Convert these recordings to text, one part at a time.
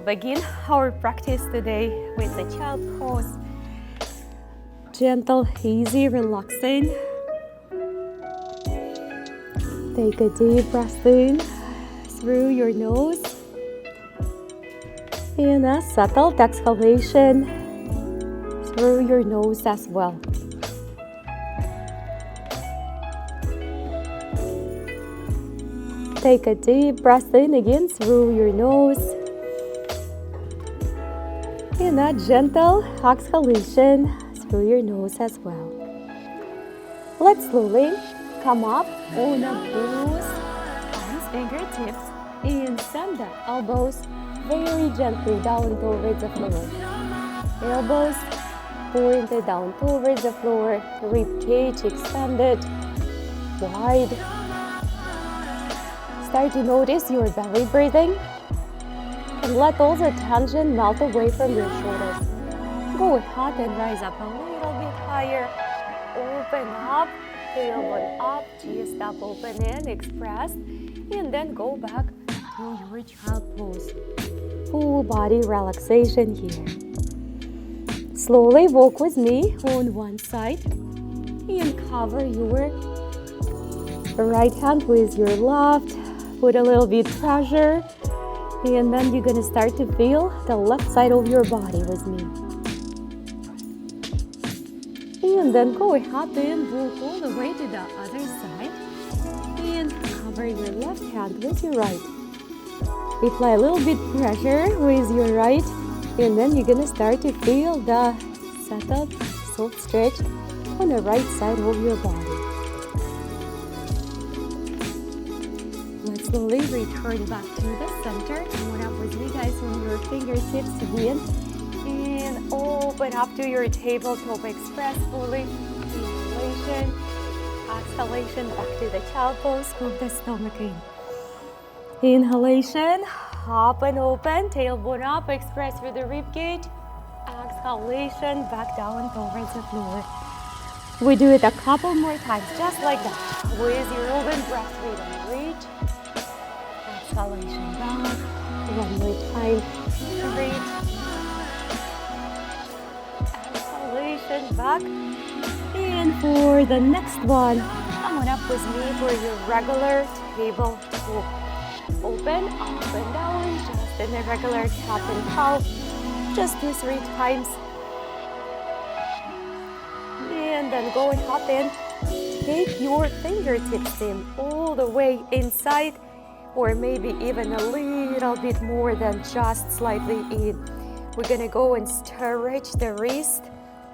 begin our practice today with a child pose. Gentle, easy, relaxing. Take a deep breath in through your nose. And a subtle exhalation through your nose as well. Take a deep breath in again through your nose. And a gentle exhalation through your nose as well. Let's slowly come up on a boost, arms, fingertips, and send the elbows very gently down towards the floor. Elbows pointed down towards the floor, rib cage extended, wide. Start to notice your belly breathing and let all the tension melt away from your shoulders. Go ahead and rise up a little bit higher. Open up, tailbone up, chest up, open in, express, and then go back to your child pose. Full body relaxation here. Slowly walk with me on one side and cover your right hand with your left. Put a little bit pressure, and then you're gonna start to feel the left side of your body with me. And then go ahead and walk all the way to the other side and cover your left hand with your right. Apply a little bit pressure with your right, and then you're gonna start to feel the setup, soft stretch on the right side of your body. Let's slowly return back to the center. Come on up with me, guys, on your fingertips again. And open up to your tabletop, express fully. Inhalation, exhalation, back to the child pose, scoop the stomach in. Inhalation, up and open, tailbone up, express through the rib cage. Exhalation, back down towards the floor. We do it a couple more times, just like that. With your open breath rhythm, reach. Exhalation back. One more time, reach. Exhalation back. And for the next one, come on up with me for your regular tabletop. Open, up and down, just in a regular cat and cow. Just do 3 times. And then go ahead and take your fingertips in all the way inside, or maybe even a little bit more than just slightly in. We're gonna go and stretch the wrist,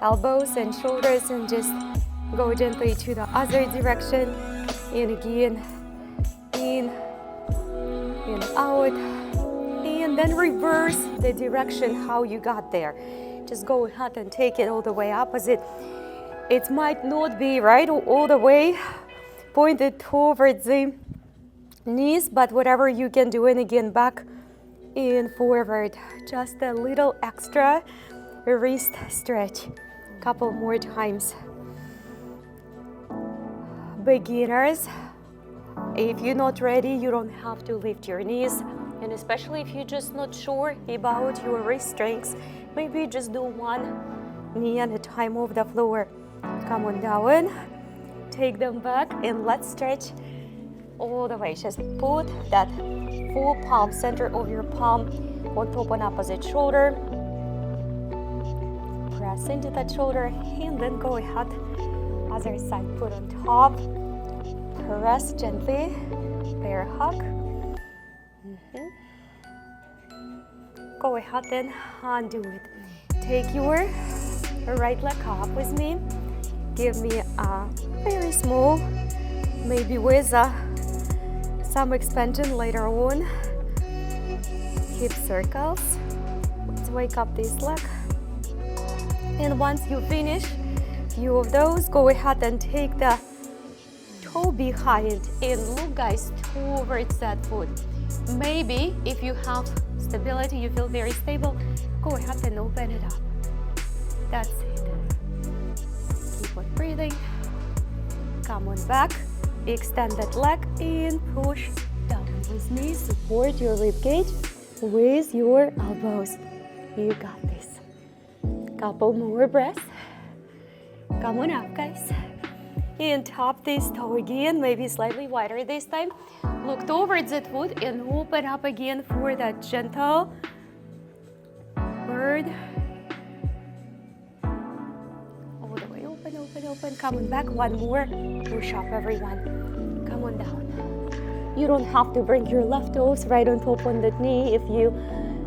elbows and shoulders, and just go gently to the other direction. And again, in and out, and then reverse the direction how you got there. Just go ahead and take it all the way opposite. It might not be right all the way pointed towards the knees, but whatever you can do. And again, back and forward. Just a little extra wrist stretch. Couple more times. Beginners, if you're not ready, you don't have to lift your knees. And especially if you're just not sure about your wrist strengths, maybe just do one knee at a time off the floor. Come on down, take them back, and let's stretch all the way. Just put that full palm, center of your palm on top on opposite shoulder. Press into that shoulder, and then go ahead, other side, put on top. Press gently, bear hug. Go ahead and undo it. Take your right leg up with me. Give me a very small, maybe with some expansion later on. Hip circles. Let's wake up this leg. And once you finish a few of those, go ahead and take the toe behind and look, guys, towards that foot. Maybe if you have stability, you feel very stable, go ahead and open it up. That's it. Keep on breathing. Come on back. Extend that leg and push down with me. Support your rib cage. with your elbows. You got this. Couple more breaths. Come on up, guys. And tap this toe again, maybe slightly wider this time. Look towards the foot and open up again for that gentle bird. All the way open, open, open. Come on back. One more push up, everyone. Come on down. You don't have to bring your left toes right on top on that knee if you're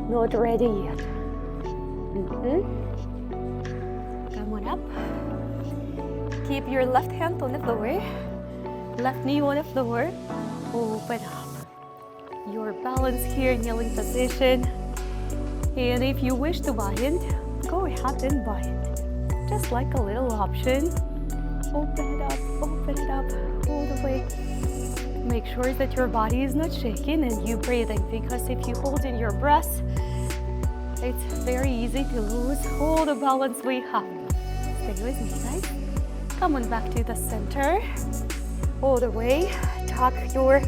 not ready yet. Come on up. Keep your left hand on the floor, left knee on the floor. Open up. Your balance here, kneeling position. And if you wish to bind, go ahead and bind. Just like a little option. Open it up, all the way. Make sure that your body is not shaking and you breathing, because if you hold in your breath, it's very easy to lose all the balance we have. Stay with me, guys. Come on back to the center. All the way. Tuck your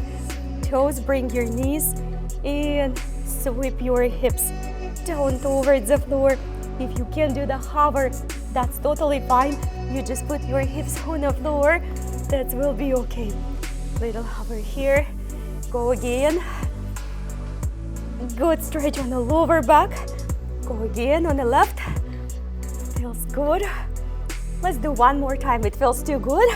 toes, bring your knees, and sweep your hips down towards the floor. If you can't do the hover, that's totally fine. You just put your hips on the floor. That will be okay. Little hover here. Go again. Good stretch on the lower back. Go again on the left. Feels good. Let's do one more time. It feels too good.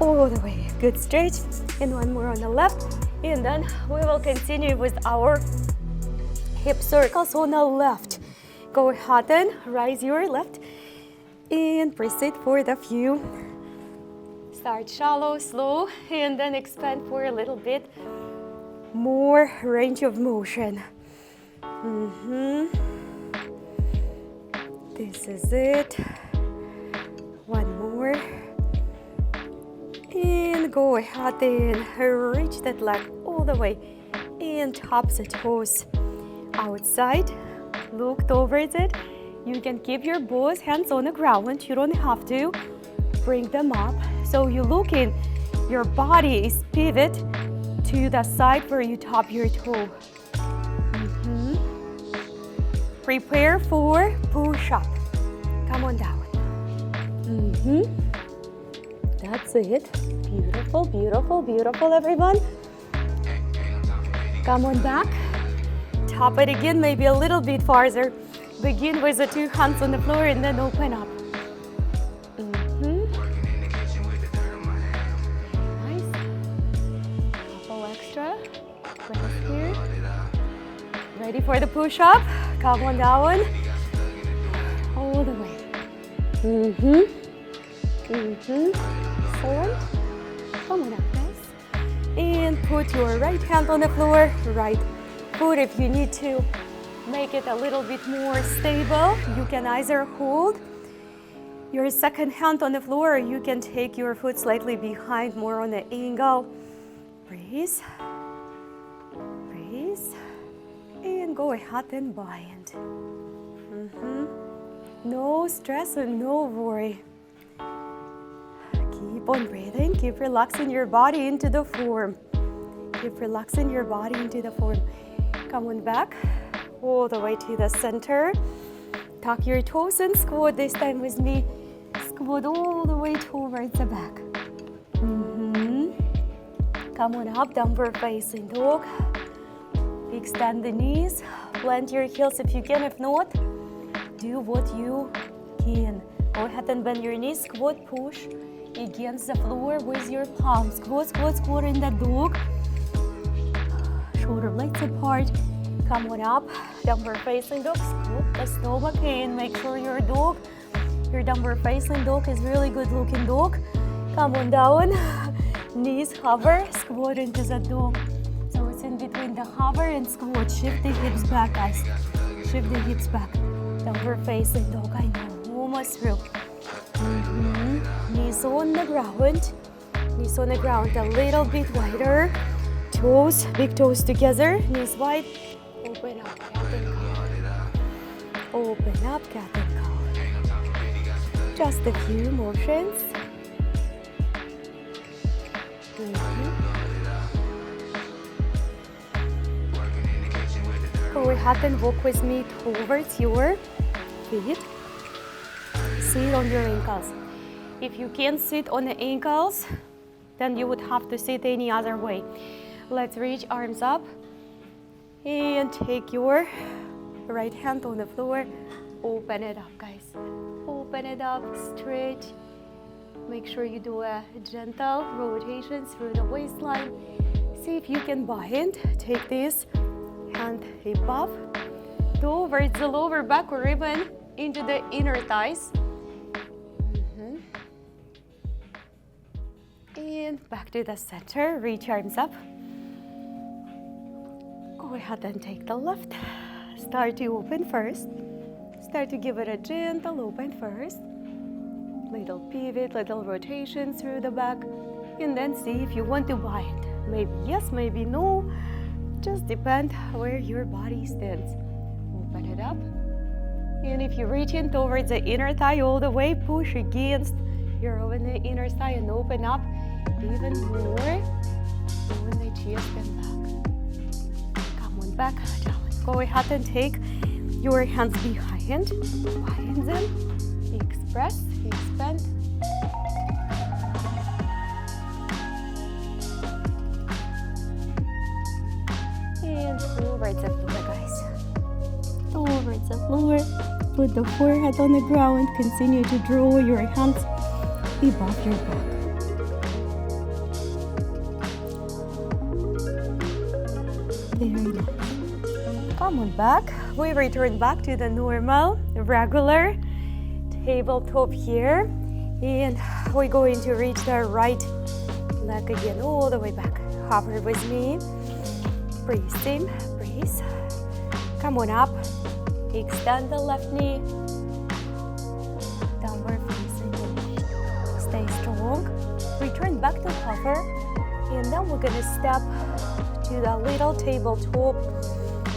All the way. Good stretch. And one more on the left. And then we will continue with our hip circles on the left. Go ahead and raise your left and proceed for the few. Start shallow, slow, and then expand for a little bit more range of motion. This is it. One more. And go ahead and reach that leg all the way and tap the toes outside. Look towards it. You can keep your both hands on the ground. You don't have to bring them up. So you look in, your body is pivot to the side where you tap your toe. Prepare for push-up. Come on down. That's it. Beautiful, beautiful, beautiful, everyone. Come on back. Tap it again, maybe a little bit farther. Begin with the two hands on the floor and then open up. Nice. Couple extra. Breath here. Ready for the push-up? Come on down. All the way. Excellent. Come on up, guys. And put your right hand on the floor. Right foot, if you need to make it a little bit more stable, you can either hold your second hand on the floor or you can take your foot slightly behind, more on the angle. Breathe. Breathe. And go ahead and bind. No stress and no worry. Keep on breathing. Keep relaxing your body into the form. Keep relaxing your body into the form. Come on back, all the way to the center. Tuck your toes and squat this time with me. Squat all the way towards the back. Come on up, downward facing dog. Extend the knees, plant your heels if you can. If not, do what you can. Go ahead and bend your knees, squat, push against the floor with your palms. Squat, squat, squat in the dog. Shoulder blades apart. Come on up, downward facing dog. Scoop the stomach in. Make sure your downward facing dog is really good looking dog. Come on down. Knees hover, squat into the dog. So it's in between the hover and squat. Shift the hips back, guys. Shift the hips back. Downward facing dog. I know, almost through. Knees on the ground. Knees on the ground a little bit wider. Toes, big toes together, knees wide. Open up, cat and cow. Open up, cat and cow. Just a few motions. Go ahead and walk with me towards your feet. Sit on your ankles. If you can't sit on the ankles, then you would have to sit any other way. Let's reach arms up and take your right hand on the floor. Open it up, guys. Open it up, stretch. Make sure you do a gentle rotation through the waistline. See if you can bind. Take this hand above, towards the lower back or even into the inner thighs. And back to the center. Reach arms up. Go ahead and take the left. Start to open first. Start to give it a gentle open first. Little pivot, little rotation through the back. And then see if you want to bind. Maybe yes, maybe no. Just depend where your body stands. Open it up. And if you reach in towards the inner thigh all the way, push against your the inner thigh and open up even more. When the chest and back. Come on, back down. Go ahead and take your hands behind them. Express, expand. And towards the floor, guys. Towards the floor. Put the forehead on the ground. Continue to draw your hands above your back. Very nice. Come on back. We return back to the normal, regular tabletop here. And we're going to reach the right leg again, all the way back. Hover with me. Breathe, steam, breathe. Come on up. Extend the left knee. Downward facing dog. Stay strong. Return back to hover. And then we're gonna step to the little tabletop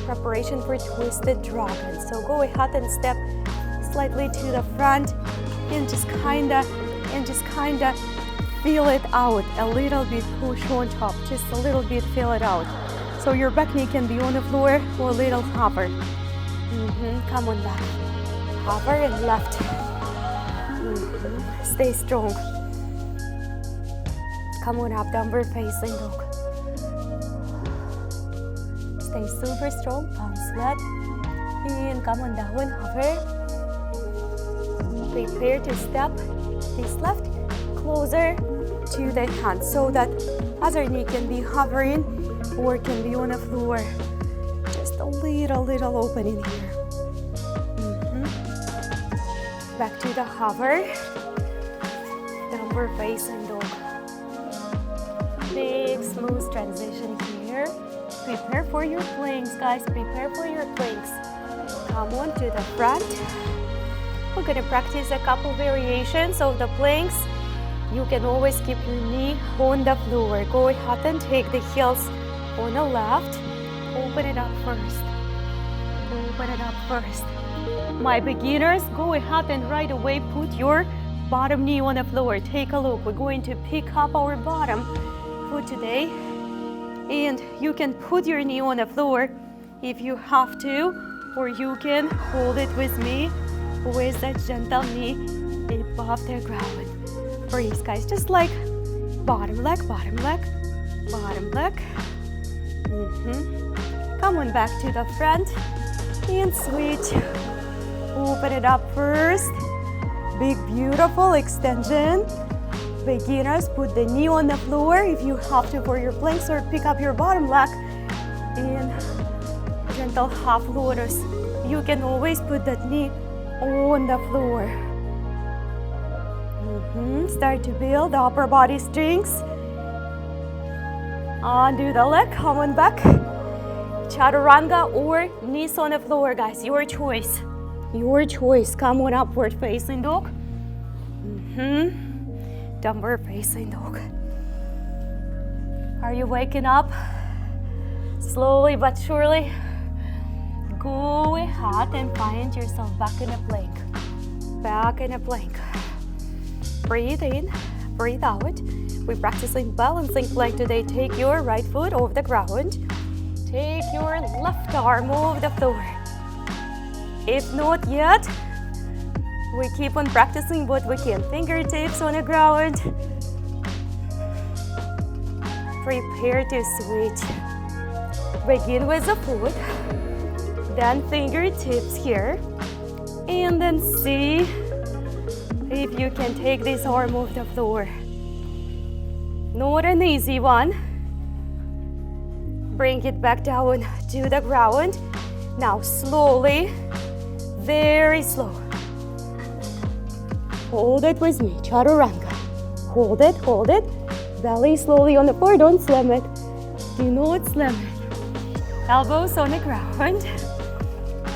preparation for twisted dragon. So go ahead and step slightly to the front and just kinda feel it out a little bit. Push on top, just a little bit, feel it out. So your back knee can be on the floor or a little hover. Come on back. Hover and left. Stay strong. Come on up, downward facing dog. Stay super strong, palms flat. And come on down, hover. Prepare to step this left closer to the hand so that other knee can be hovering or can be on the floor. Just a little opening here. Back to the hover. Downward facing dog. Big smooth transition here. Prepare for your planks, guys. Prepare for your planks. Come on to the front. We're gonna practice a couple variations of the planks. You can always keep your knee on the floor. Go ahead and take the heels on the left. Open it up first. Open it up first. My beginners, go ahead and right away put your bottom knee on the floor. Take a look. We're going to pick up our bottom for today. And you can put your knee on the floor if you have to, or you can hold it with me with that gentle knee above the ground. Breathe, guys, just like bottom leg, bottom leg, bottom leg. Come on back to the front and switch. Open it up first. Big, beautiful extension. Beginners, put the knee on the floor if you have to for your planks, or pick up your bottom leg in gentle half lotus. You can always put that knee on the floor. Start to build the upper body strength. Undo the leg, come on back. Chaturanga or knees on the floor, guys, your choice. Your choice. Come on, upward facing dog. Downward facing dog. Are you waking up? Slowly but surely. Go ahead and find yourself back in a plank. Back in a plank. Breathe in, breathe out. We're practicing balancing plank today. Take your right foot off the ground. take your left arm off the floor. If not yet, we keep on practicing what we can. Fingertips on the ground. Prepare to switch. Begin with the foot, then fingertips here, and then see if you can take this arm off the floor. Not an easy one. Bring it back down to the ground. Now slowly, very slow. Hold it with me, chaturanga. Hold it, hold it. Belly slowly on the floor, don't slam it. Do not slam it. Elbows on the ground.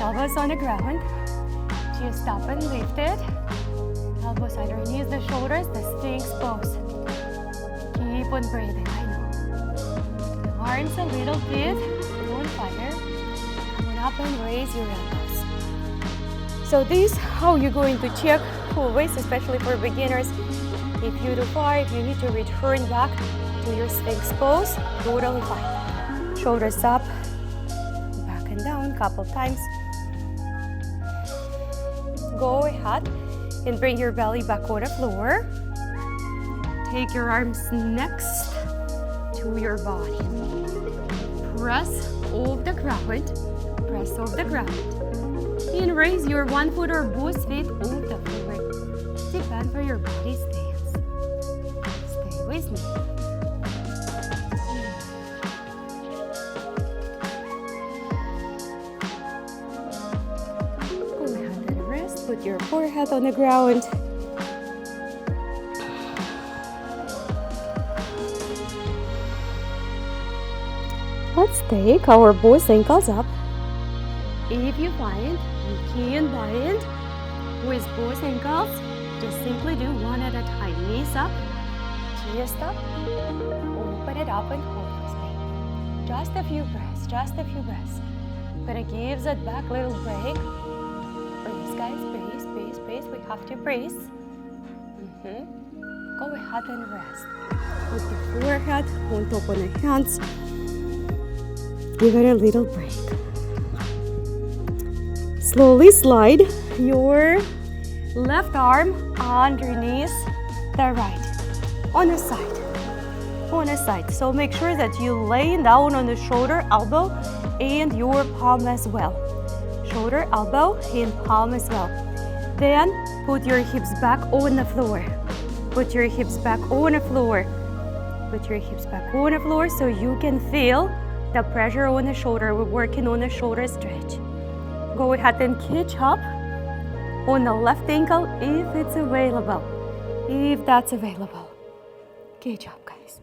Elbows on the ground. Chest up and lift it. Elbows underneath the shoulders, the Sphinx pose. Keep on breathing, I know. The arms a little bit, don't fire. Come on up and raise your elbows. So this, how you're going to check always, especially for beginners. If you do far, if you need to return back to your Sphinx pose, totally fine. Shoulders up, back and down, couple times. Go ahead and bring your belly back on the floor. Take your arms next to your body. Press off the ground. Press off the ground. And raise your one foot or both feet off the floor. Depend where your body stands. Stay with me. Go ahead and rest. Put your forehead on the ground. Let's take our both ankles up. If you find you can bind with both ankles, just simply do one at a time. Knees up, chest up, open it up and hold with me. Just a few breaths, just a few breaths. Gonna give that back little break. Breathe, guys, breathe, breathe, breathe. We have to breathe. Go ahead and rest. Put the forehead on top of the hands. Give it a little break. Slowly slide your left arm underneath the right. On the side. On the side. So make sure that you lay down on the shoulder, elbow, and your palm as well. Shoulder, elbow, and palm as well. Then put your hips back on the floor. Put your hips back on the floor. Put your hips back on the floor so you can feel the pressure on the shoulder. We're working on the shoulder stretch. Go ahead and catch up on the left ankle if it's available. If that's available. Catch up, guys.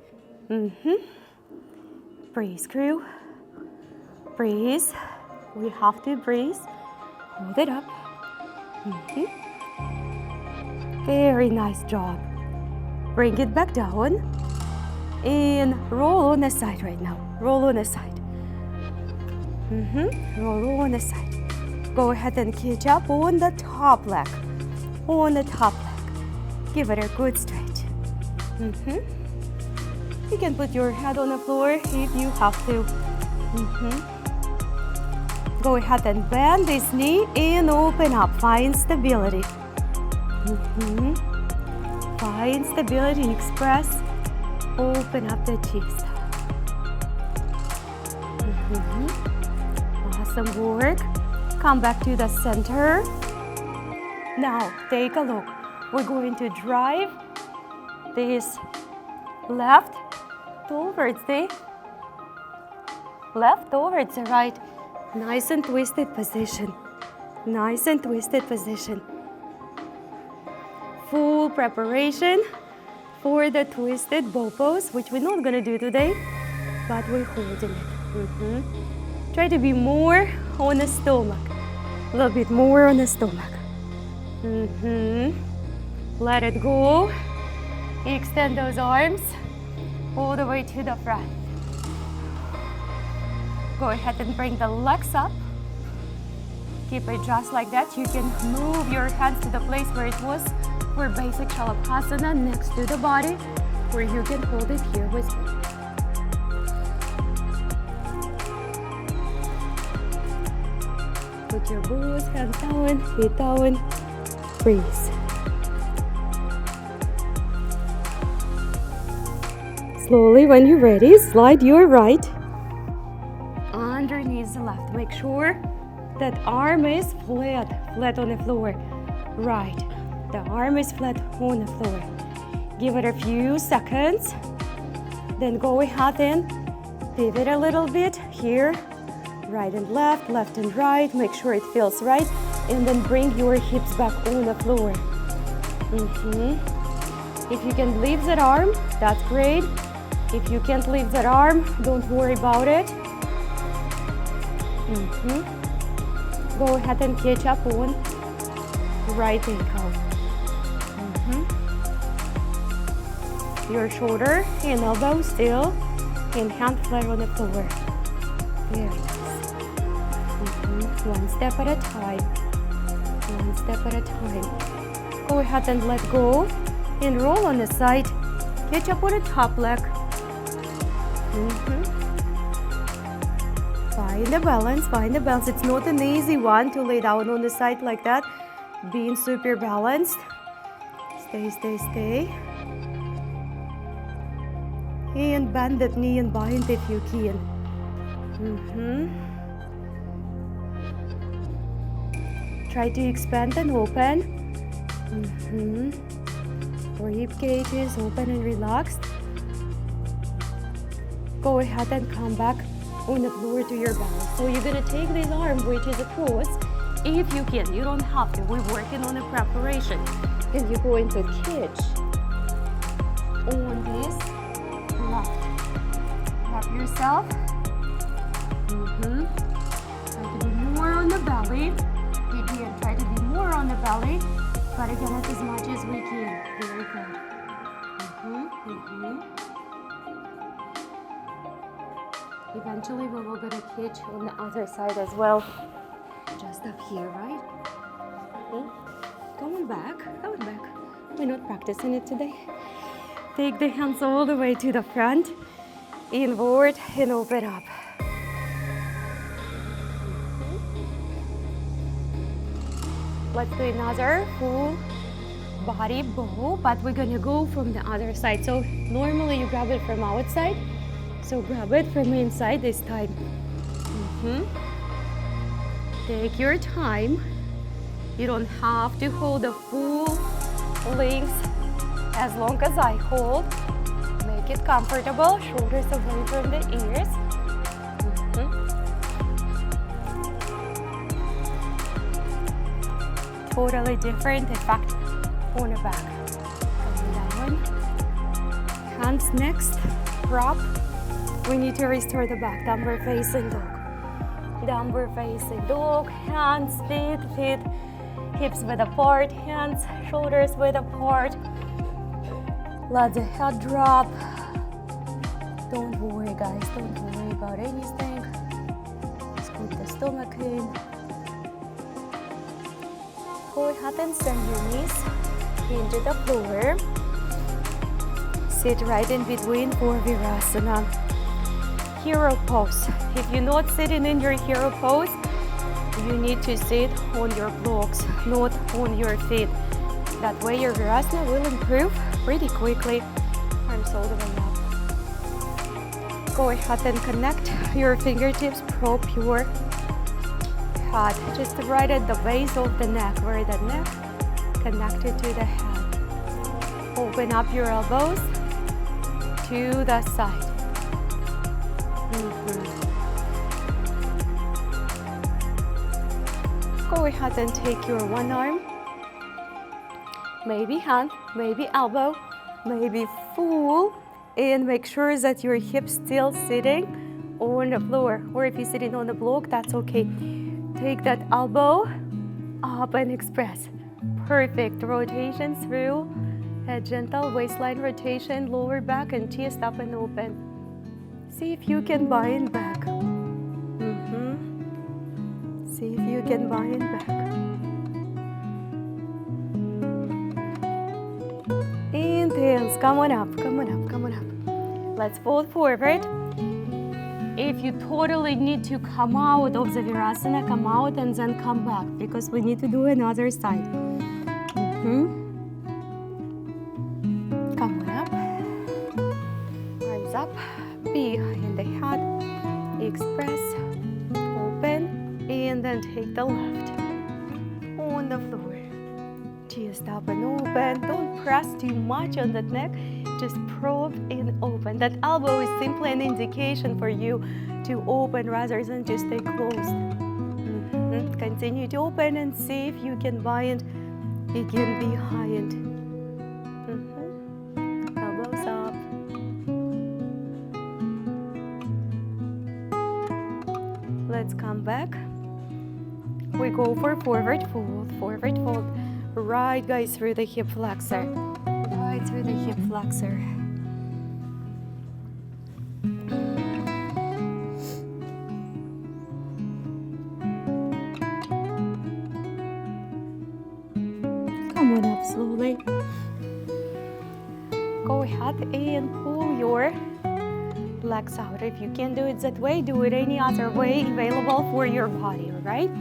Breathe, crew. Breathe. We have to breathe. Hold it up. Very nice job. Bring it back down. And roll on the side right now. Roll on the side. Roll on the side. Go ahead and catch up on the top leg. On the top leg. Give it a good stretch. You can put your head on the floor if you have to. Go ahead and bend this knee and open up. Find stability. Find stability. Express. Open up the chest. Awesome work. Come back to the center. Now, take a look. We're going to drive this left towards the right. Nice and twisted position. Nice and twisted position. Full preparation for the twisted bow pose, which we're not gonna do today, but we're holding it. Try to be more on the stomach. A little bit more on the stomach. Let it go. Extend those arms all the way to the front. Go ahead and bring the legs up. Keep it just like that. You can move your hands to the place where it was for basic Shalabhasana next to the body, where you can hold it here with me. Take your both hands down, feet down. Breathe. Slowly, when you're ready, slide your right underneath the left. Make sure that arm is flat on the floor. Right, the arm is flat on the floor. Give it a few seconds. Then go ahead and pivot a little bit here. Right and left and right. Make sure it feels right. And then bring your hips back on the floor. If you can leave that arm, that's great. If you can't leave that arm, don't worry about it. Go ahead and catch up on right ankle. Your shoulder and elbow still, and hand flat on the floor. Very nice. One step at a time. One step at a time. Go ahead and let go and roll on the side. Catch up on the top leg. Find the balance, find the balance. It's not an easy one to lay down on the side like that. Being super balanced. Stay, stay, stay. And bend that knee and bind if you can. Try to expand and open. Rib cage is open and relaxed. Go ahead and come back on the floor to your balance. So you're gonna take this arm, which is across, if you can. You don't have to. We're working on the preparation. And you're going to catch on this left. Wrap yourself. Try to be more on the belly. Again, try to be more on the belly. But again, it's as much as we can. Very good. Eventually, we will get a catch on the other side as well. Just up here, right? Coming back. We're not practicing it today. Take the hands all the way to the front. Inward and open up. Let's do another full body bow, but we're gonna go from the other side. So normally you grab it from outside. So grab it from inside this time. Take your time. You don't have to hold the full length as long as I hold. Make it comfortable, shoulders away from the ears. Totally different effect on the back. Coming down. Hands next, drop. We need to restore the back, downward facing dog. Downward facing dog, hands, feet, hips width apart, hands, shoulders width apart. Let the head drop. Don't worry, guys, don't worry about anything. Just keep the stomach in. Go ahead and send your knees into the floor. Sit right in between for Virasana. Hero pose. If you're not sitting in your hero pose, you need to sit on your blocks, not on your feet. That way your Virasana will improve pretty quickly. Arms all the way up. Go ahead and connect your fingertips, prop your head. Just right at the base of the neck, where the neck connected to the head. Open up your elbows to the side. Go ahead and take your one arm, maybe hand, maybe elbow, maybe full, and make sure that your hips still sitting on the floor. Or if you're sitting on the block, that's okay. Take that elbow up and express. Perfect. Rotation through a gentle waistline rotation, lower back and chest up and open. See if you can bind back. See if you can bind back. And hands, come on up. Let's fold forward. If you totally need to come out of the Virasana, come out and then come back, because we need to do another side. Come on up. Arms up. Behind the head. Express. Open. And then take the left. On the floor. Chest up and open. Don't press too much on that neck. Just probe and open. That elbow is simply an indication for you to open rather than to stay closed. Continue to open and see if you can bind again behind. Elbows up. Let's come back. We go for forward fold, forward fold. Right, guys, through the hip flexor. Right through the hip flexor. Come on up slowly. Go ahead and pull your legs out. If you can't do it that way, do it any other way available for your body, all right?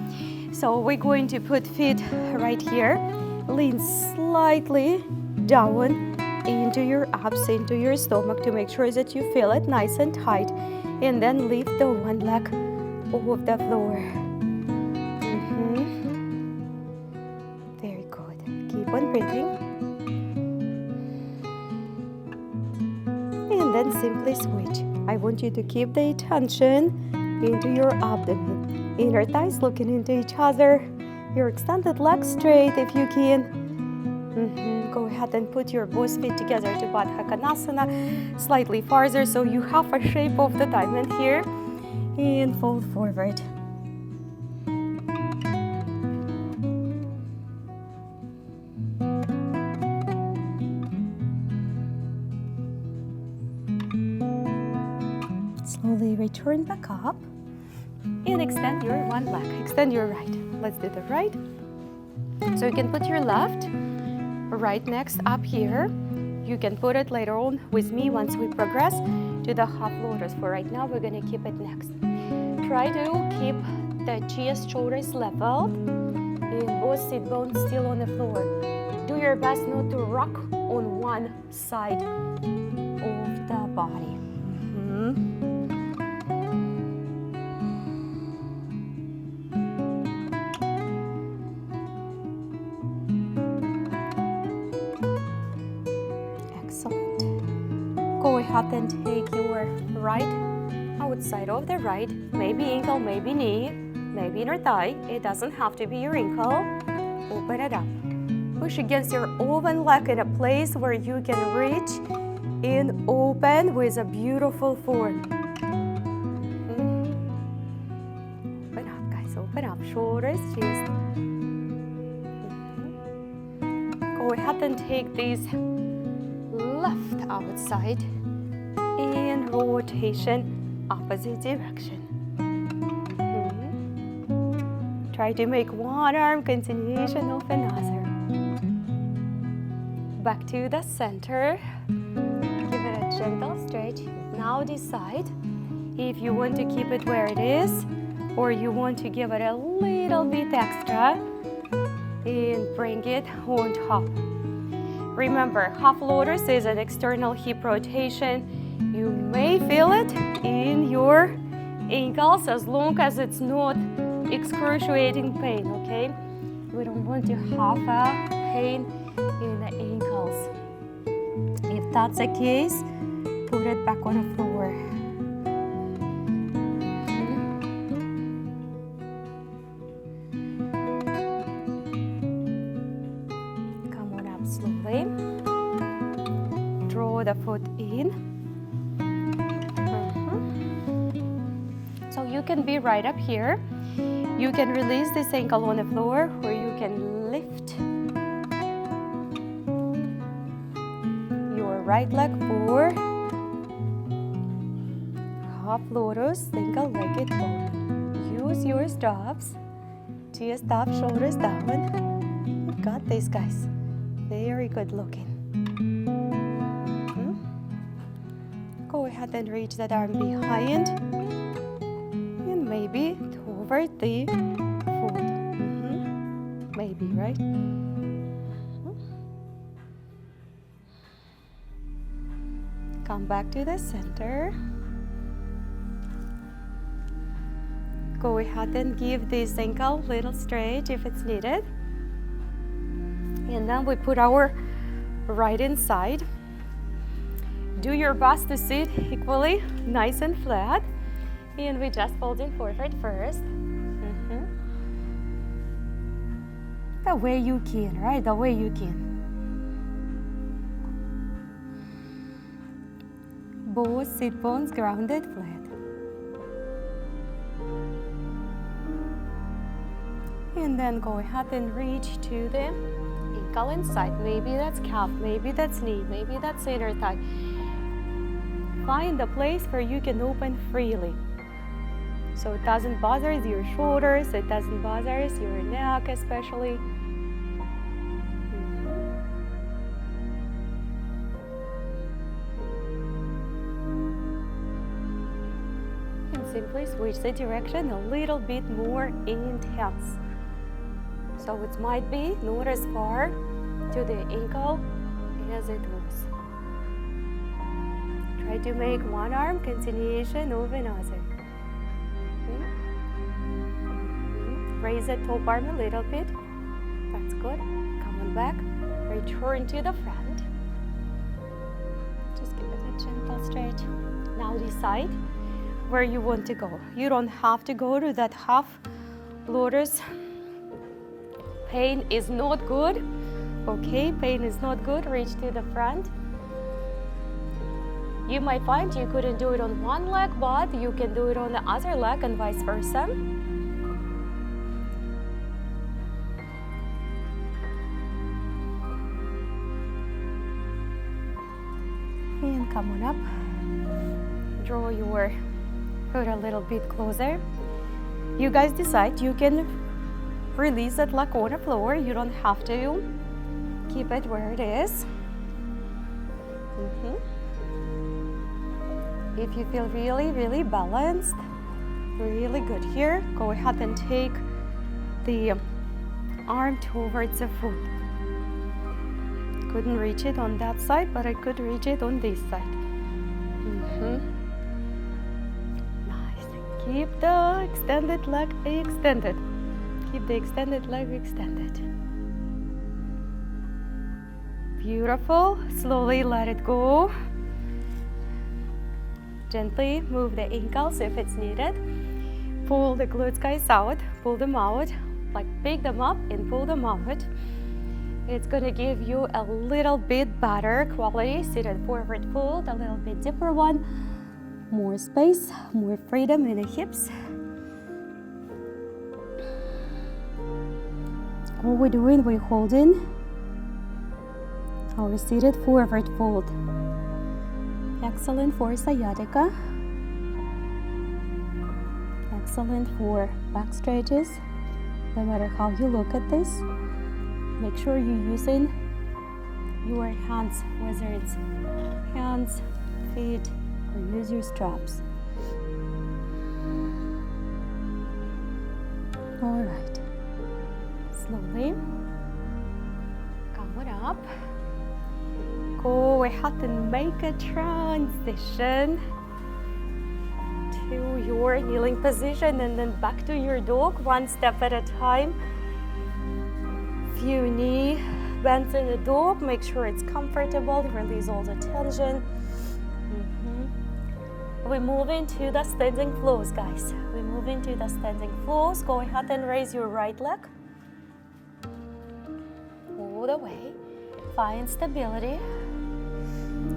So we're going to put feet right here. Lean slightly down into your abs, into your stomach to make sure that you feel it nice and tight. And then lift the one leg off the floor. Very good. Keep on breathing. And then simply switch. I want you to keep the attention into your abdomen. Inner thighs looking into each other. Your extended legs straight if you can. Go ahead and put your both feet together to Baddha Konasana, slightly farther so you have a shape of the diamond here. And fold forward. Slowly return back up and extend your one leg. Extend your right. Let's do the right. So you can put your left right next up here. You can put it later on with me once we progress to the half lotus. For right now, we're gonna keep it next. Try to keep the chest, shoulders level and both sit bones still on the floor. Do your best not to rock on one side of the body. Go ahead and take your right outside of the right, maybe ankle, maybe knee, maybe inner thigh. It doesn't have to be your ankle. Open it up. Push against your open leg in a place where you can reach and open with a beautiful form. Open up, guys, open up. Shoulders, chest. Go ahead and take these left outside and rotation opposite direction. Try to make one arm continuation of another. Back to the center. Give it a gentle stretch. Now decide if you want to keep it where it is or you want to give it a little bit extra and bring it on top. Remember, half lotus is an external hip rotation. You may feel it in your ankles as long as it's not excruciating pain, okay? We don't want to have a pain in the ankles. If that's the case, put it back on the floor. Come on up slowly. Draw the foot in. So you can be right up here. You can release this ankle on the floor, or you can lift your right leg for half lotus, single-legged fold. Use your straps. Chest up, shoulders down. You got this, guys. Very good looking. Go ahead and reach that arm behind. maybe toward the foot. Maybe, right? Come back to the center. Go ahead and give this ankle a little stretch if it's needed. And then we put our right inside. Do your best to sit equally, nice and flat. And we just fold in forward first. The way you can, right? The way you can. Both sit bones grounded flat. And then go ahead and reach to the ankle inside. Maybe that's calf, maybe that's knee, maybe that's inner thigh. Find a place where you can open freely. So it doesn't bother your shoulders, it doesn't bother your neck especially. And simply switch the direction a little bit more intense. So it might be not as far to the ankle as it was. Try to make one arm continuation of another. Raise the top arm a little bit. That's good. Come on back. Return to the front. Just give it a gentle stretch. Now decide where you want to go. You don't have to go to that half lotus. Pain is not good. Okay, pain is not good. Reach to the front. You might find you couldn't do it on one leg, but you can do it on the other leg and vice versa. And come on up. Draw your foot a little bit closer. You guys decide. You can release that leg on the floor. You don't have to keep it where it is. If you feel really, really balanced, really good here, go ahead and take the arm towards the foot. Couldn't reach it on that side, but I could reach it on this side. Nice. Keep the extended leg extended. Keep the extended leg extended. Beautiful. Slowly let it go. Gently move the ankles if it's needed. Pull the glutes guys out, pull them out, like pick them up and pull them out. It's gonna give you a little bit better quality seated forward fold, a little bit deeper one, more space, more freedom in the hips. All we're doing, we're holding our seated forward fold. Excellent for sciatica. Excellent for back stretches. No matter how you look at this, make sure you're using your hands, whether it's hands, feet, or use your straps. All right. Slowly come on up. Go ahead and make a transition to your kneeling position and then back to your dog, one step at a time. Few knee bends in the dog, make sure it's comfortable, release all the tension. We move into the standing flows, guys. We move into the standing flows. Go ahead and raise your right leg all the way. Find stability.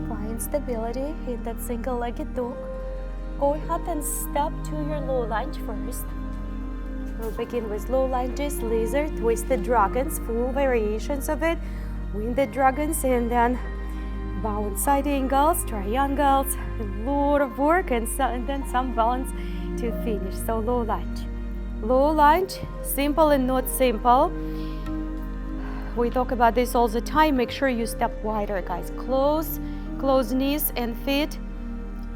Find stability in that single-legged dog. Go ahead and step to your low lunge first. We'll begin with low lunges, lizard, twisted dragons, full variations of it. Winded dragons, and then bounce side angles, triangles, a lot of work, and then some balance to finish. So low lunge, simple and not simple. We talk about this all the time. Make sure you step wider, guys. Close knees and feet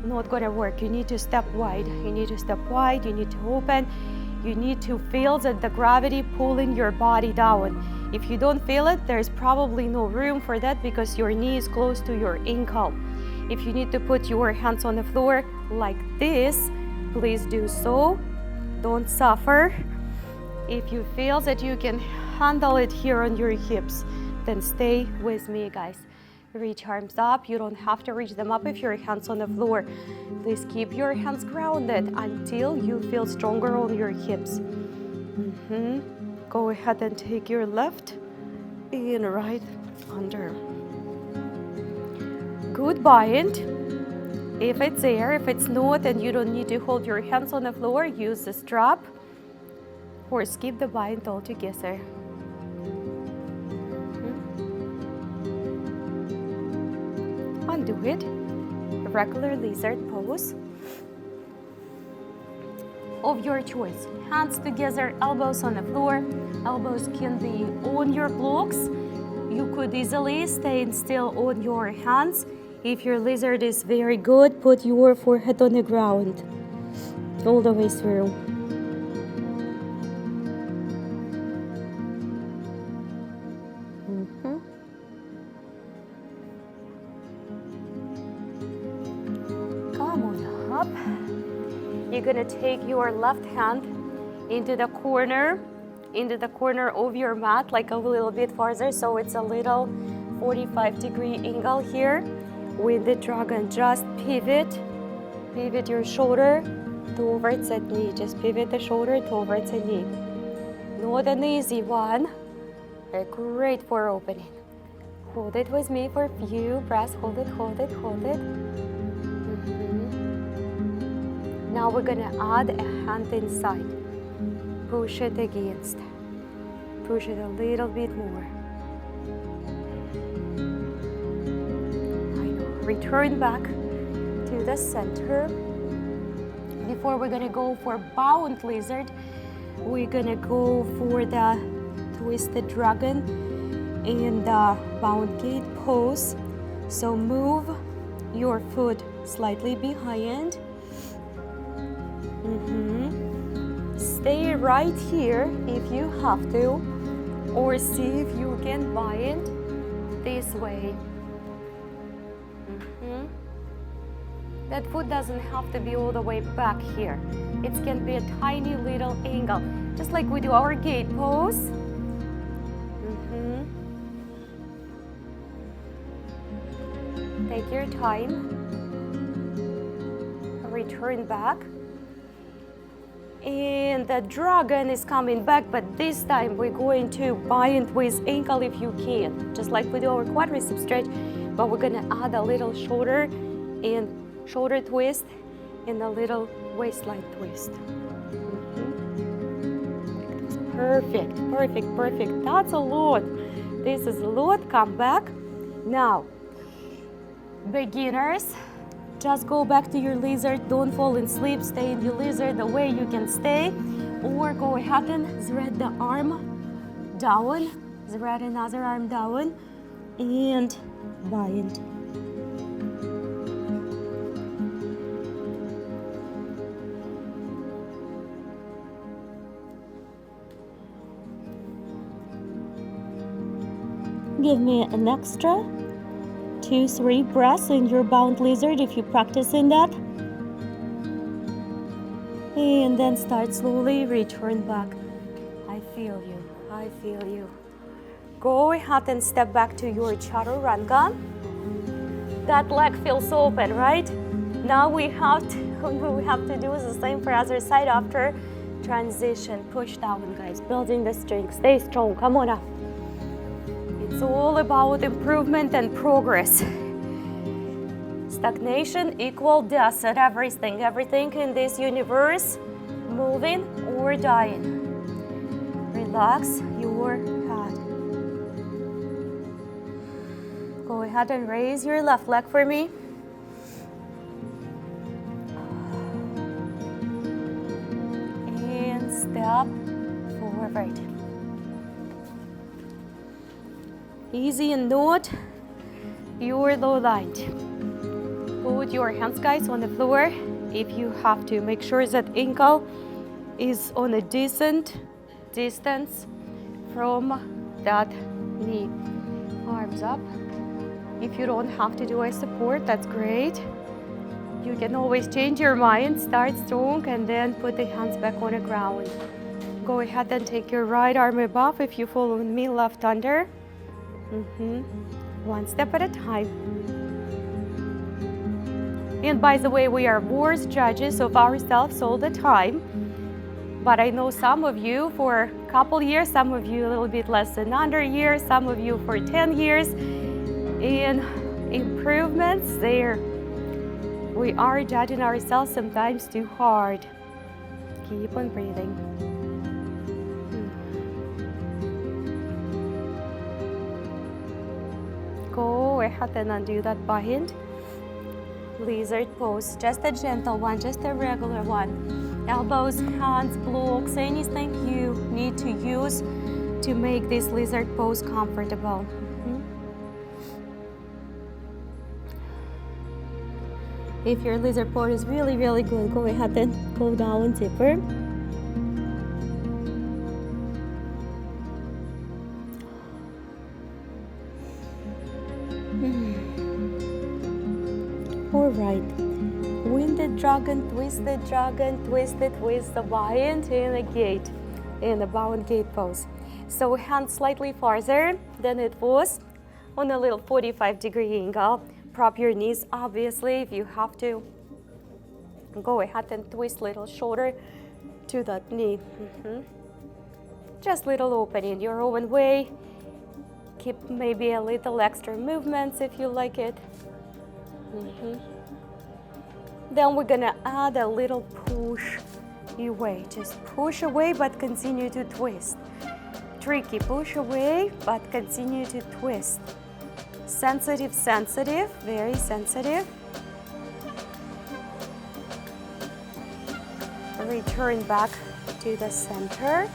not gonna work. You need to step wide. You need to step wide. You need to open. You need to feel that the gravity pulling your body down. If you don't feel it, there's probably no room for that because your knee is close to your ankle. If you need to put your hands on the floor like this, please do so. Don't suffer. If you feel that you can handle it here on your hips, then stay with me, guys. Reach arms up. You don't have to reach them up if your hands on the floor. Please keep your hands grounded until you feel stronger on your hips. Go ahead and take your left and right under. Good bind. If it's there, if it's not, and you don't need to hold your hands on the floor, use the strap or skip the bind altogether. Undo it. Regular lizard pose of your choice. Hands together, elbows on the floor. Elbows can be on your blocks. You could easily stay still on your hands. If your lizard is very good, put your forehead on the ground all the way through. Come on up. You're gonna take your left hand into the corner of your mat, like a little bit farther, so it's a little 45-degree angle here. With the dragon, just pivot your shoulder towards that knee. Just pivot the shoulder towards the knee. Not an easy one, but great for opening. Hold it with me for a few breaths. Hold it, hold it, hold it. Now we're gonna add a hand inside. Push it against. Push it a little bit more. Return back to the center. Before we're gonna go for bound lizard, we're gonna go for the twisted dragon and the bound gate pose. So move your foot slightly behind. Stay right here if you have to, or see if you can bind this way. That foot doesn't have to be all the way back here. It can be a tiny little angle, just like we do our gate pose. Take your time. Return back. And the dragon is coming back, but this time we're going to bind with ankle if you can, just like we do our quadricep stretch, but we're gonna add a little shoulder and shoulder twist and a little waistline twist. Perfect, perfect, perfect. That's a lot. This is a lot. Come back. Now, beginners, just go back to your lizard. Don't fall in sleep. Stay in your lizard the way you can stay. Or go ahead and thread the arm down. Thread another arm down and bind. Give me an extra 2-3 breaths in your bound lizard if you practice in that. And then start slowly, return back. I feel you, I feel you. Go ahead and step back to your chaturanga. That leg feels open, right? Now we have to do the same for other side after transition. Push down, guys, building the strength. Stay strong, come on up. It's all about improvement and progress. Stagnation equal death at everything. Everything in this universe, moving or dying. Relax your head. Go ahead and raise your left leg for me. And step forward. Easy and note your low line. Put your hands, guys, on the floor if you have to. Make sure that ankle is on a decent distance from that knee. Arms up. If you don't have to do a support, that's great. You can always change your mind, start strong, and then put the hands back on the ground. Go ahead and take your right arm above if you follow me, left under. One step at a time. And by the way, we are worst judges of ourselves all the time. But I know some of you for a couple years, some of you a little bit less than under a year, some of you for 10 years. And improvements there. We are judging ourselves sometimes too hard. Keep on breathing. Go ahead and undo that bind. Lizard pose, just a gentle one, just a regular one. Elbows, hands, blocks, anything you need to use to make this lizard pose comfortable. If your lizard pose is really, really good, go ahead and go down deeper. All right. Winded dragon, twisted dragon, twisted with the bind in a gate, in the bound gate pose. So hands slightly farther than it was on a little 45-degree angle. Prop your knees, obviously, if you have to. Go ahead and twist little shoulder to that knee. Just little opening your own way. Keep maybe a little extra movements if you like it. Then we're gonna add a little push away. Just push away, but continue to twist. Tricky, push away, but continue to twist. Sensitive, sensitive, very sensitive. Return back to the center.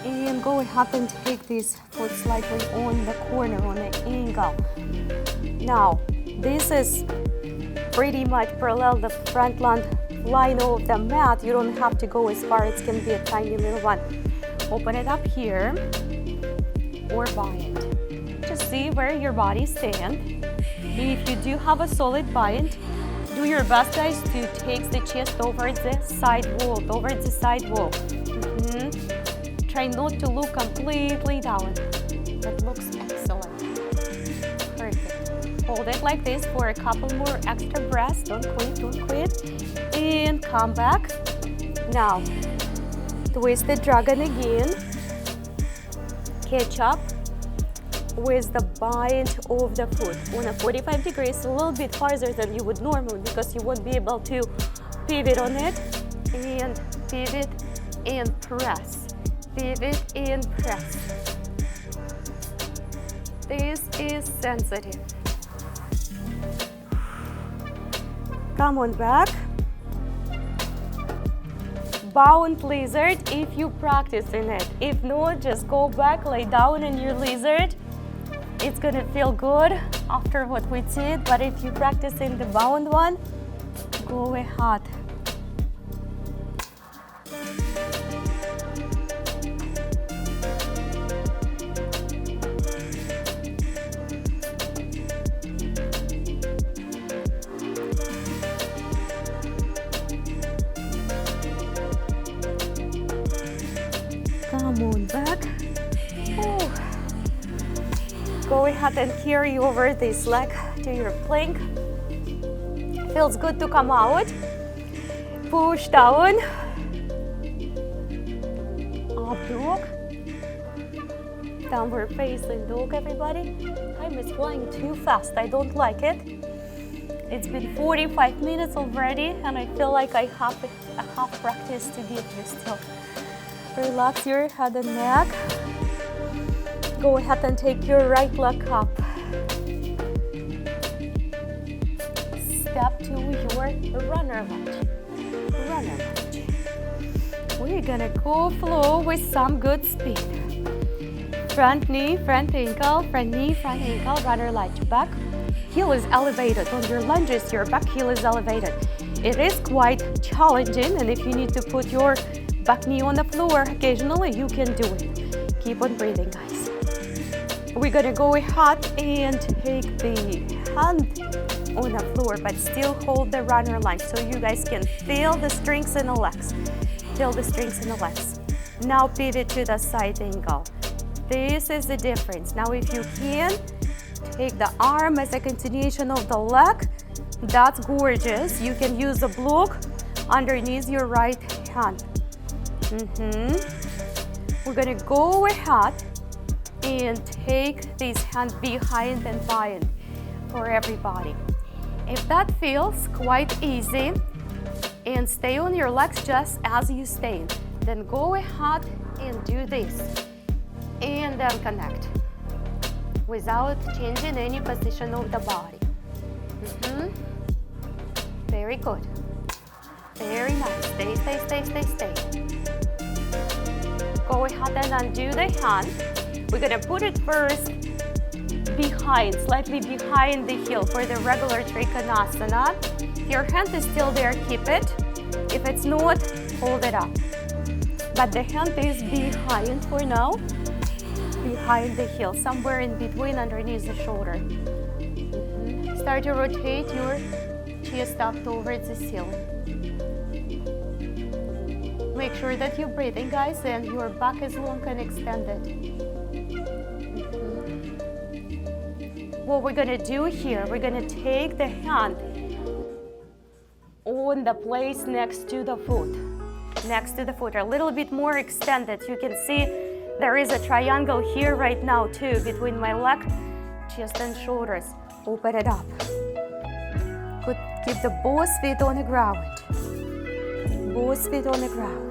And go ahead and take this foot slightly on the corner, on the angle. Now, this is pretty much parallel the front line of the mat. You don't have to go as far, it can be a tiny little one. Open it up here or bind. Just see where your body stands. If you do have a solid bind, do your best, guys, to take the chest over the side wall, Try not to look completely down. That looks excellent. Perfect. Hold it like this for a couple more extra breaths. Don't quit. And come back. Now, twist the dragon again. Catch up with the bind of the foot on a 45 degrees, a little bit farther than you would normally because you won't be able to pivot on it. And pivot and press. Pivot and press. This is sensitive. Come on back. Bound lizard if you practice in it. If not, just go back, lay down in your lizard. It's gonna feel good after what we did, but if you practice in the bound one, go ahead. Come on back. Oh. Go ahead and carry over this leg to your plank. Feels good to come out. Push down. Up dog. Downward facing dog, everybody. Time is flying too fast. I don't like it. It's been 45 minutes already, and I feel like I have a half practice to give you still. Relax your head and neck. Go ahead and take your right leg up. Step to your runner lunge. We're gonna go flow with some good speed. Front knee, front ankle, front knee, front ankle, runner lunge. Back, heel is elevated. On your lunges, your back heel is elevated. It is quite challenging, and if you need to put your back knee on the floor occasionally, you can do it. Keep on breathing, guys. We're gonna go ahead and take the hand on the floor, but still hold the runner line so you guys can feel the strength in the legs. Feel the strength in the legs. Now pivot to the side angle. This is the difference. Now if you can, take the arm as a continuation of the leg. That's gorgeous. You can use a block underneath your right hand. We're gonna go ahead and take this hand behind and behind for everybody. If that feels quite easy, and stay on your legs just as you stand, then go ahead and do this, and then connect without changing any position of the body. Very good. Very nice. Stay, stay, stay, stay, stay. Go ahead and undo the hand. We're gonna put it first behind, slightly behind the heel for the regular Trikonasana. If your hand is still there, keep it. If it's not, hold it up. But the hand is behind for now, behind the heel, somewhere in between underneath the shoulder. Start to rotate your chest up towards the ceiling. Make sure that you're breathing, guys, and your back is long and extended. What we're gonna do here, we're gonna take the hand on the place next to the foot. Next to the foot, a little bit more extended. You can see there is a triangle here right now too, between my leg, chest and shoulders. Open it up. Good. Keep the both feet on the ground. Both feet on the ground.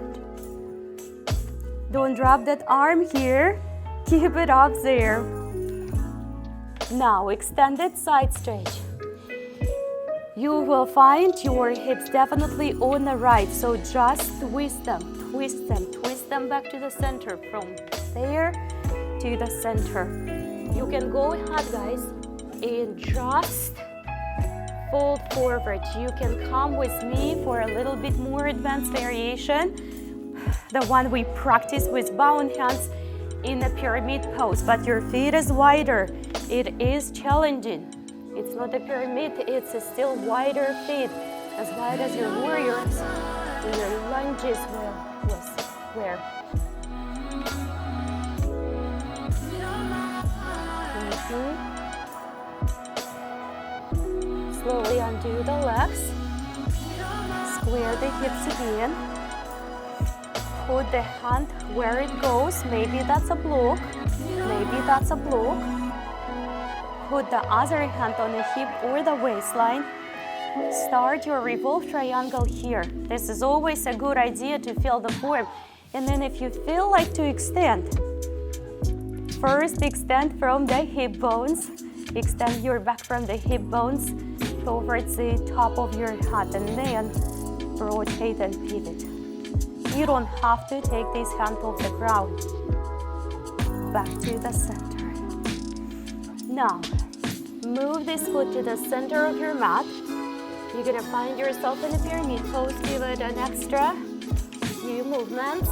Don't drop that arm here. Keep it up there. Now, extended side stretch. You will find your hips definitely on the right, so just twist them, twist them, twist them back to the center, from there to the center. You can go ahead, guys, and just fold forward. You can come with me for a little bit more advanced variation, the one we practice with bound hands in a pyramid pose, but your feet is wider. It is challenging. It's not a pyramid, it's a still wider feet, as wide as your warriors, and your lunges were. Slowly undo the legs, square the hips again, put the hand where it goes, maybe that's a block, maybe that's a block. Put the other hand on the hip or the waistline. Start your revolve triangle here. This is always a good idea to feel the form. And then if you feel like to extend, first extend from the hip bones. Extend your back from the hip bones towards the top of your head, and then rotate and pivot. You don't have to take this hand off the ground. Back to the center. Now, move this foot to the center of your mat. You're gonna find yourself in a pyramid pose. Give it an extra few movements.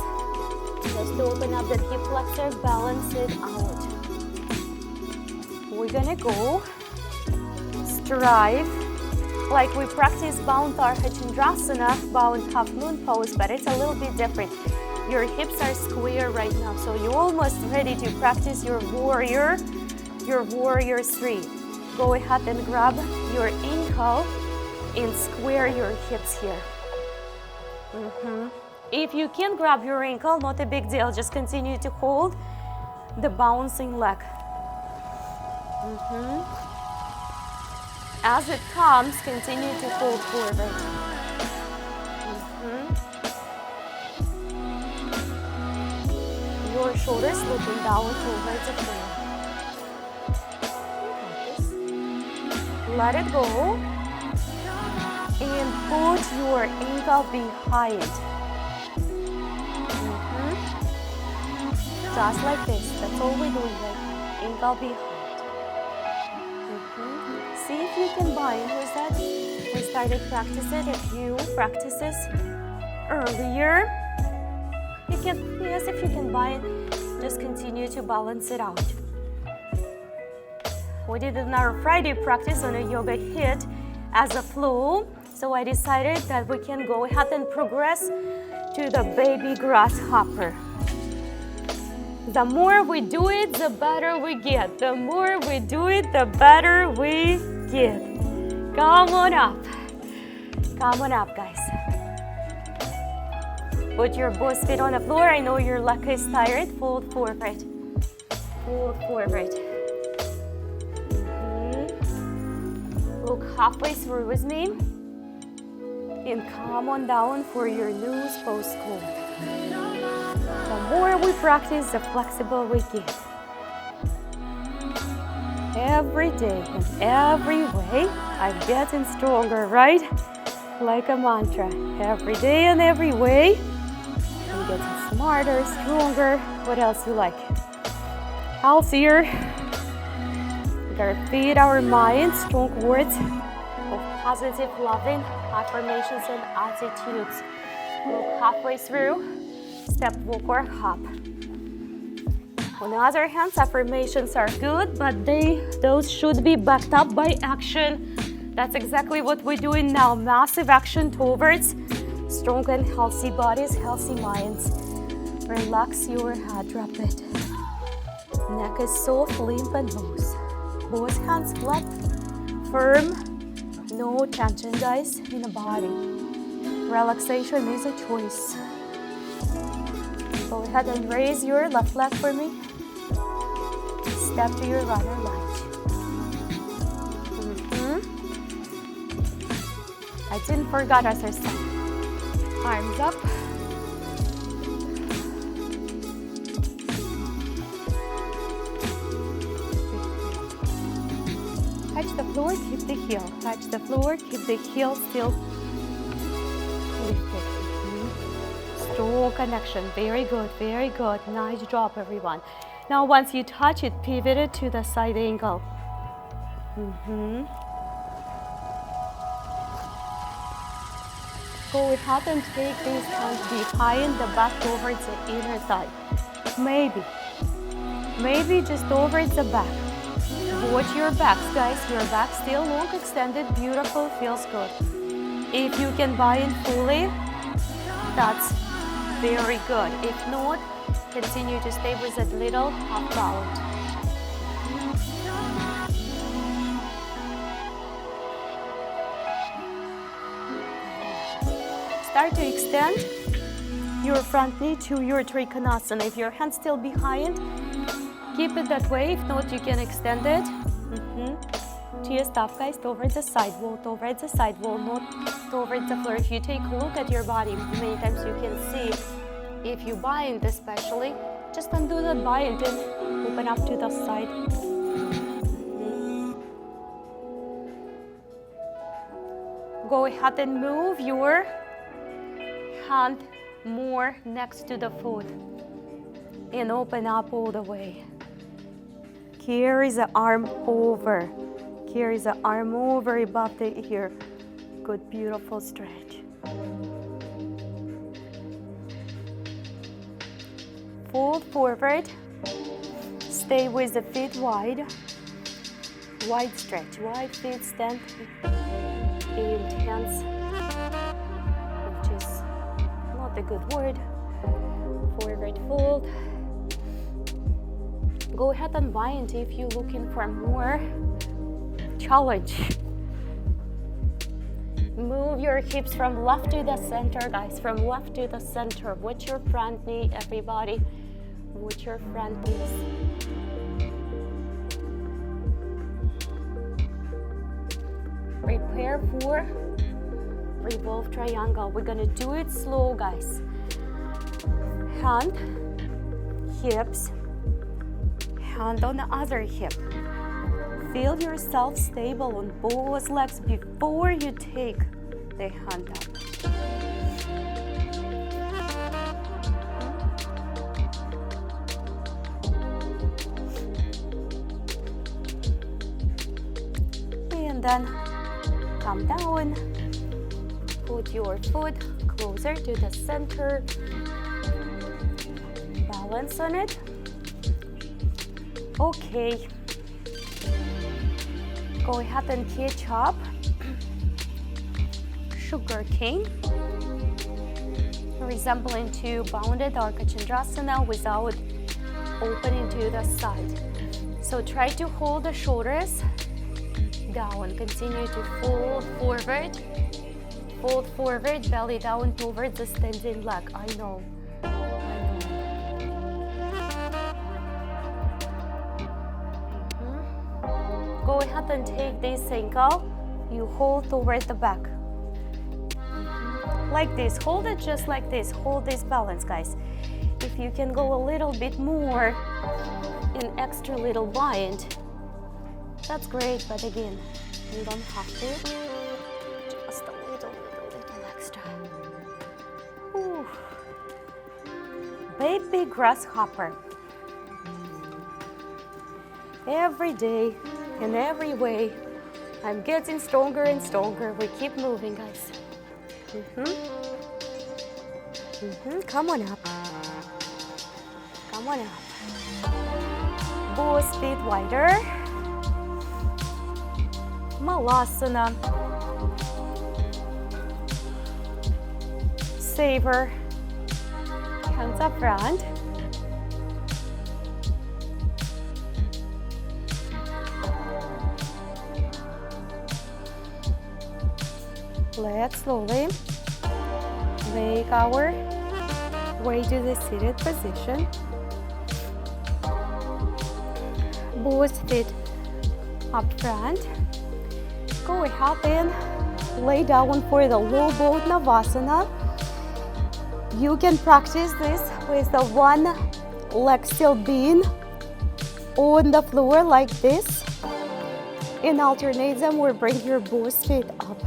Just to open up the hip flexor, balance it out. We're gonna go strive like we practice bound Ardha Chandrasana, bound half moon pose, but it's a little bit different. Your hips are square right now, so you're almost ready to practice your warrior 3. Go ahead and grab your ankle and square your hips here. If you can't grab your ankle, not a big deal. Just continue to hold the bouncing leg. As it comes, continue to fold forward. Your shoulders looking down towards the floor. Let it go. And put your ankle behind. Just like this. That's all we're doing right now. Ankle behind. see if you can bind with that. We started practicing a few practices earlier. You can, yes, if you can bind, just continue to balance it out. We did another Friday practice on a yoga hit as a flow. So I decided that we can go ahead and progress to the baby grasshopper. The more we do it, the better we get. The more we do it, the better we get. Come on up. Come on up, guys. Put your both feet on the floor. I know your leg is tired. Fold forward. Fold forward. Look halfway through with me. And come on down for your loose post hold. The more we practice, the flexible we get. Every day and every way, I'm getting stronger, right? Like a mantra. Every day and every way, I'm getting smarter, stronger. What else you like? Healthier. We gotta feed our mind strong words of positive, loving affirmations and attitudes. Look halfway through. Step, walk, or hop. On the other hand, affirmations are good, but those should be backed up by action. That's exactly what we're doing now. Massive action towards strong and healthy bodies, healthy minds. Relax your head, drop it. Neck is soft, limp, and loose. Both hands flat, firm. No tension, guys, in the body. Relaxation is a choice. Go ahead and raise your left leg for me. Step to your runner lunge. I didn't forget other side. Arms up. Touch the floor, keep the heel. Touch the floor, keep the heel still lifted. Strong connection. Very good, very good. Nice job, everyone. Now, once you touch it, pivot it to the side angle. Go ahead and take these hands behind the back towards the inner thigh. Maybe just over the back. Watch your backs, guys. Your back still long, extended, beautiful, feels good. If you can bind fully, that's very good. If not, continue to stay with that little half bound. Start to extend your front knee to your Trikonasana. If your hand's still behind, keep it that way. If not, you can extend it. Chest up, guys, towards the side wall, not towards the floor. If you take a look at your body, many times you can see, if you bind especially, just undo that bind and open up to the side. Go ahead and move your hand more next to the foot and open up all the way. Carry the arm over. Carry the arm over above the ear. Good, beautiful stretch. Fold forward. Stay with the feet wide. Wide stretch. Wide feet stand intense, which is not a good word. Forward fold. Go ahead and bind if you're looking for more challenge. Move your hips from left to the center, guys. From left to the center. Watch your front knee, everybody. Watch your front knees. Prepare for revolve triangle. We're gonna do it slow, guys. Hand, hips, hand on the other hip. Feel yourself stable on both legs before you take the hand up. And then come down. Put your foot closer to the center. Balance on it. Okay. Go ahead and catch up. Sugar cane. Resembling to bounded Arka without opening to the side. So try to hold the shoulders down. Continue to fold forward. Fold forward, belly down towards the standing leg. I know. Go ahead and take this ankle. You hold towards the back. Like this. Hold it just like this. Hold this balance, guys. If you can go a little bit more in extra little bind, that's great, but again, you don't have to. Just a little extra. Ooh. Baby grasshopper. Every day, in every way, I'm getting stronger and stronger. We keep moving, guys. Come on up. Come on up. Both feet wider. Malasana. Savor. Hands up front. Let's slowly make our way to the seated position. Both feet up front. Go ahead and lay down for the low boat Navasana. You can practice this with the one leg still being on the floor like this. And alternate them or bring your both feet up.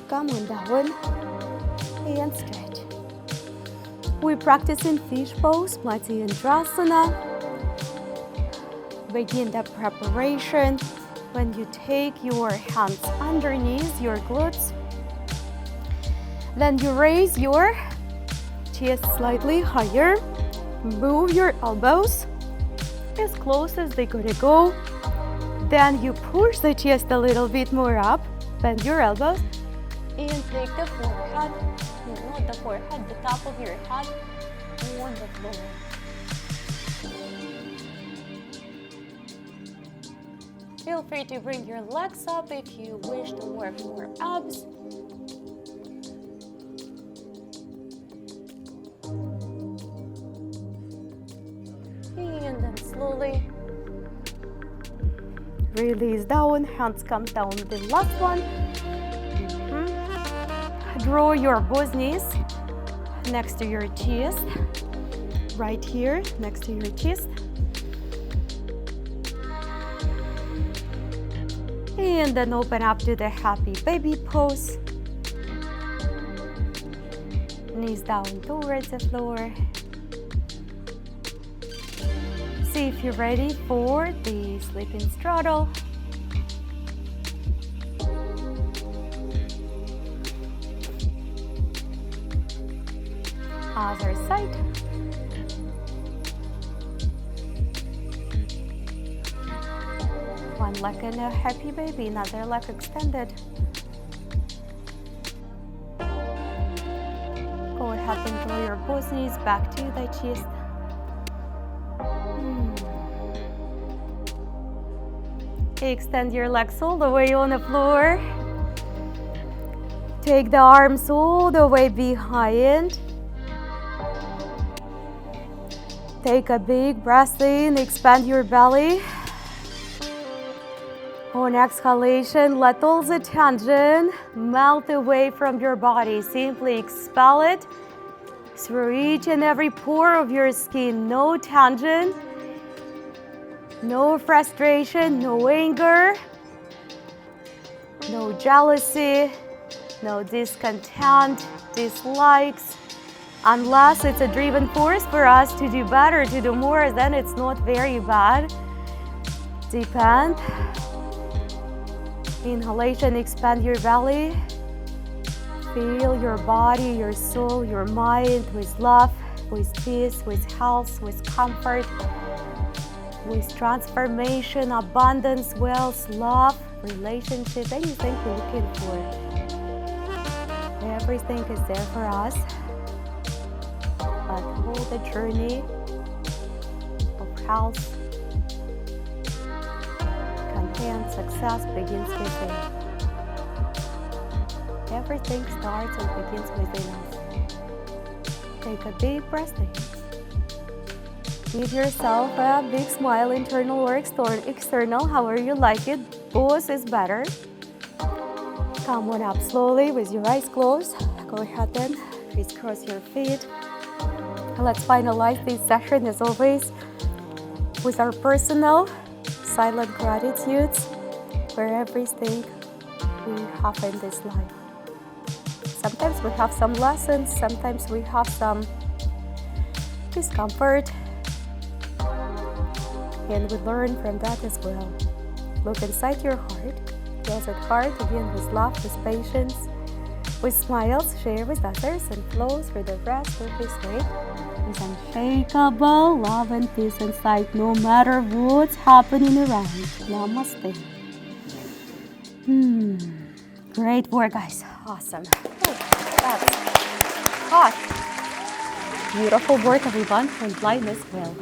Come on down and stretch. We practice in fish pose, Matsyendrasana. Begin the preparation when you take your hands underneath your glutes. Then you raise your chest slightly higher. Move your elbows as close as they're gonna go. Then you push the chest a little bit more up. Bend your elbows. And take the forehead, not the forehead, the top of your head on the floor. Feel free to bring your legs up if you wish to work more abs. And then slowly release down, hands come down, the last one. Draw your both knees next to your chest, right here next to your chest. And then open up to the happy baby pose. Knees down towards the floor. See if you're ready for the sleeping straddle. Other side. One leg in a happy baby, another leg extended. Go ahead and draw your both knees back to the chest. Extend your legs all the way on the floor. Take the arms all the way behind. Take a big breath in, expand your belly. On exhalation, let all the tension melt away from your body. Simply expel it through each and every pore of your skin. No tension, no frustration, no anger, no jealousy, no discontent, dislikes. Unless it's a driven force for us to do better, to do more, then it's not very bad. Deep end. Inhalation, expand your belly. Feel your body, your soul, your mind with love, with peace, with health, with comfort, with transformation, abundance, wealth, love, relationship, anything you're looking for. Everything is there for us. But all the journey of health, content, success begins within. Everything starts and begins within us. Take a big breath in. Give yourself a big smile, internal or external, however you like it. Both is better. Come on up slowly with your eyes closed. Go ahead and crisscross your feet. Let's finalize this session as always with our personal silent gratitudes for everything we have in this life. Sometimes we have some lessons, sometimes we have some discomfort, and we learn from that as well. Look inside your heart. Close that heart again with love, with patience, with smiles. Share with others and flow through the rest of this day with unshakable love and peace inside, no matter what's happening around. Namaste. Great work, guys. Awesome. That's hot. Beautiful work, everyone, and lightness well.